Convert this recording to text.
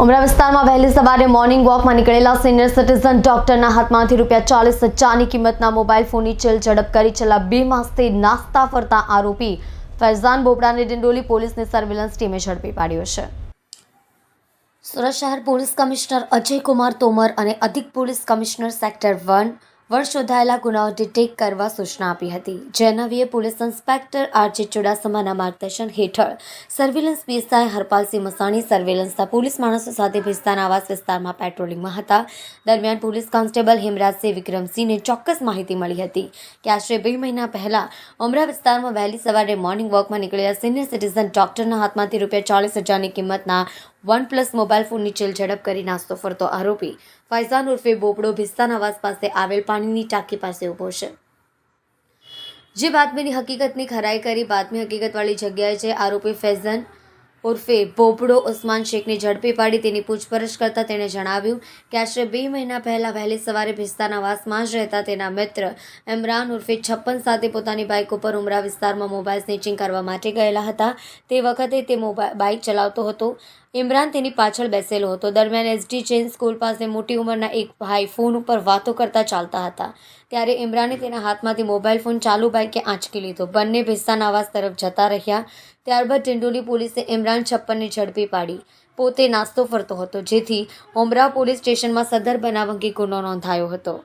ઉમરા વિસ્તારમાં વહેલી સવારે મોર્નિંગ વોકમાં નીકળેલા સિનિયર સિટીઝન ડોક્ટરના હાથમાંથી ₹40,000ની કિંમતના મોબાઈલ ફોનની ચેલ ઝડપ કરી છેલ્લા 2 માસથી નાસ્તા ફરતા આરોપી ફૈઝાન બોપડાને ડિંડોલી પોલીસની સર્વેલન્સ ટીમે ઝડપી પાડ્યો છે। સુરત શહેર પોલીસ કમિશનર અજય કુમાર તોમર અને અધિક પોલીસ કમિશનર સેક્ટર 1 શોધાયેલા ગુનાઓ ડિટેક્ટ કરવા સૂચના આપી હતી। જેનવીએ પોલીસ ઇન્સ્પેક્ટર આરજે ચુડાસમાના માર્ગદર્શન હેઠળ સર્વેલન્સ પીએસઆઈ હરપાલસિંહ મસાણી સર્વેલન્સના પોલીસ માણસો સાથે ભિસ્તાના આવાસ વિસ્તારમાં પેટ્રોલિંગમાં હતા। દરમિયાન પોલીસ કોન્સ્ટેબલ હેમરાજસિંહ વિક્રમસિંહને ચોક્કસ માહિતી મળી હતી કે આશરે 2 મહિના પહેલા ઉમરા વિસ્તારમાં વહેલી સવારે મોર્નિંગ વોકમાં નીકળેલા સિનિયર સિટીઝન ડોક્ટરના હાથમાંથી ₹40,000ની કિંમતના OnePlus મોબાઈલ ફોનની ચેલ ઝડપ કરી નાસ્તો ફરતો આરોપી ફૈઝાન ઉર્ફે બોપડો ભિસ્તાના આવાસ પાસે આવેલ પાણીની ટાંકી પાસે ઊભો છે। જે બાતમીની હકીકતની ખરાઈ કરી બાતમી હકીકતવાળી જગ્યાએ જે આરોપી ફૈઝાન ઉર્ફે બોપડો ઉસ્માન શેખને ઝડપી પાડી તેની પૂછપરછ કરતા તેણે જણાવ્યું કે આશરે 2 મહિના પહેલા વહેલી સવારે ભિસ્તાના આવાસમાં જ રહેતા તેના મિત્ર ઇમરાન ઉર્ફે 56 સાથે પોતાની બાઇક ઉપર ઉમરા વિસ્તારમાં મોબાઈલ સ્નેચિંગ કરવા માટે ગયેલા હતા। તે વખતે તે બાઇક ચલાવતો હતો। ઇમરાન તેની પાછળ બેસેલો હતો। દરમિયાન એસડી જૈન સ્કૂલ પાસે મોટી ઉંમરના એક ભાઈ ફોન ઉપર વાતો કરતા ચાલતા હતા। ત્યારે ઇમરાને તેના હાથમાંથી મોબાઈલ ફોન ચાલુ બાઇકે આંચકી લીધો। બંને ભિસ્તાના આવાસ તરફ જતા રહ્યા। ત્યારબાદ ડિંડોલી પોલીસે ઇમરાન 56ને ઝડપી પાડી પોતે નાસ્તો ફરતો હતો, જેથી ઉમરા પોલીસ સ્ટેશનમાં સદર બનાવ અંગે ગુનો નોંધાયો હતો।